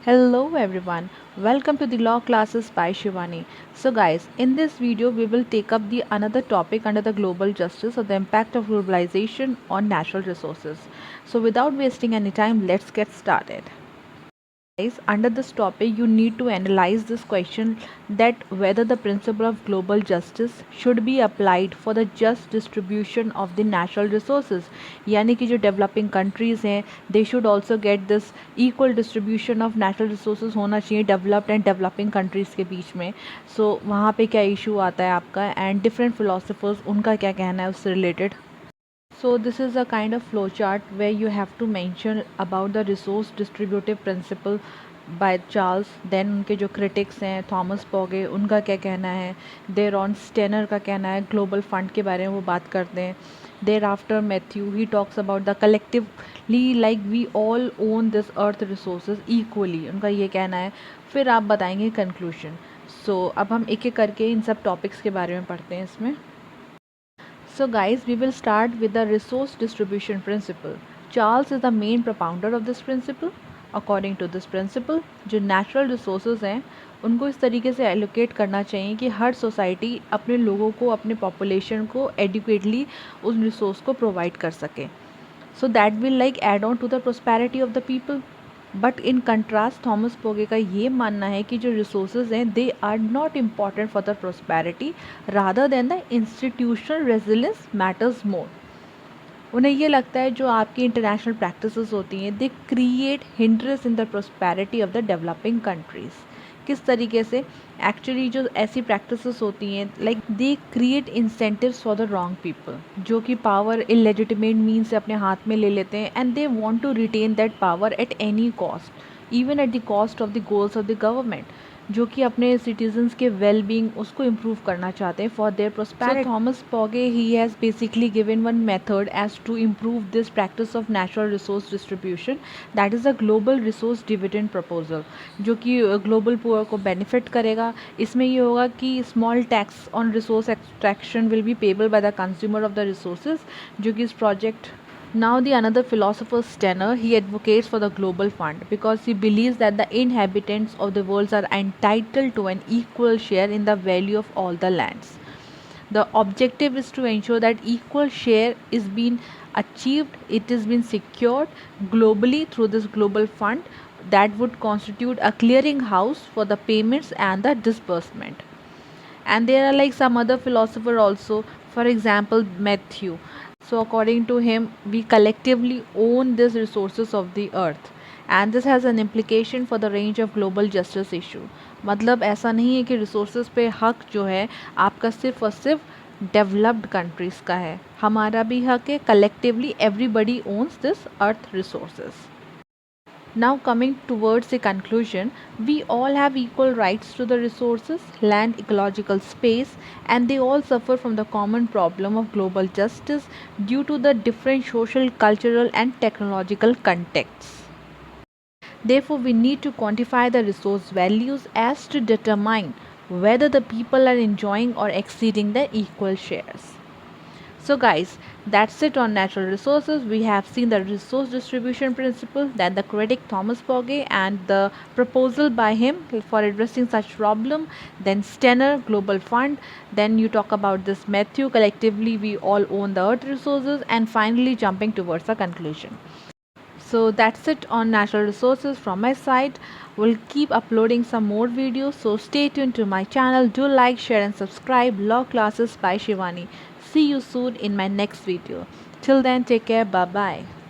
Hello everyone, welcome to the law classes by Shivani. So guys, in this video we will take up the another topic under the global justice or the impact of globalization on natural resources. So without wasting any time, let's get started. Guys, under this topic you need to analyze this question that whether the principle of global justice should be applied for the just distribution of the natural resources, यानी कि जो developing countries हैं they should also get this equal distribution of natural resources होना चाहिए developed and developing countries के बीच में. So वहाँ पे क्या issue आता है आपका and different philosophers उनका क्या कहना है उससे related. So this is a kind of flowchart where you have to mention about the resource distributive principle by Charles. Then उनके जो critics हैं थॉमस पॉगे उनका क्या कहना है, देरॉन स्टेनर का कहना है, ग्लोबल फंड के बारे में वो बात करते हैं. There after Matthew he talks about the collectively like we all own this earth resources equally, उनका ये कहना है. फिर आप बताएंगे कंक्लूशन. सो अब हम एक एक करके इन सब टॉपिक्स के बारे में पढ़ते हैं इसमें. So guys, we will start with the resource distribution principle. Charles is the main propounder of this principle. According to this principle, जो natural resources हैं उनको इस तरीके से allocate करना चाहिए कि हर society अपने लोगों को, अपने population को adequately उस resource को provide कर सके. So that will like add on to the prosperity of the people. But in contrast Thomas Pogge का ये मानना है कि जो रिसोर्सेज हैं they are not important for the prosperity rather than the institutional resilience matters more. उन्हें ये लगता है जो आपकी इंटरनेशनल प्रैक्टिसेस होती हैं they create hindrance in the prosperity of the developing countries. किस तरीके से एक्चुअली जो ऐसी प्रैक्टिसेस होती हैं like they create incentives for the wrong people जो कि पावर इलेजिटिमेट मीन से अपने हाथ में ले लेते हैं and they want to retain that power at any cost, even at the cost of the goals of the government, जो कि अपने सिटीजन्स के वेल बींग उसको इम्प्रूव करना चाहते हैं for their prosperity. Thomas Pogge he has basically given one method as to improve this practice of natural resource distribution, that is a global resource dividend proposal, जो कि global poor को benefit करेगा. इसमें ये होगा कि small tax on resource extraction will be payable by the consumer of the resources, जो कि इस project. Now the another philosopher Stener, he advocates for the global fund because he believes that the inhabitants of the world are entitled to an equal share in the value of all the lands. The objective is to ensure that equal share is being achieved, it is being secured globally through this global fund that would constitute a clearing house for the payments and the disbursement. And there are like some other philosopher also, for example Matthew. So according to him, we collectively own these resources of the earth and this has an implication for the range of global justice issue. मतलब ऐसा नहीं है कि resources पे हक जो है आपका सिर्फ और सिर्फ developed countries का है, हमारा भी हक है. collectively everybody owns this earth resources. Now coming towards a conclusion, we all have equal rights to the resources, land, ecological space, and they all suffer from the common problem of global justice due to the different social, cultural, and technological contexts. Therefore, we need to quantify the resource values as to determine whether the people are enjoying or exceeding the equal shares. So guys, that's it on natural resources. We have seen the resource distribution principle, then the critic Thomas Pogge and the proposal by him for addressing such problem, then Stener Global Fund, then you talk about this Matthew, collectively we all own the earth resources, and finally jumping towards a conclusion. So that's it on natural resources from my side. We'll keep uploading some more videos, so stay tuned to my channel. Do like, share and subscribe. Law Classes by Shivani. See you soon in my next video. Till then, take care. Bye bye.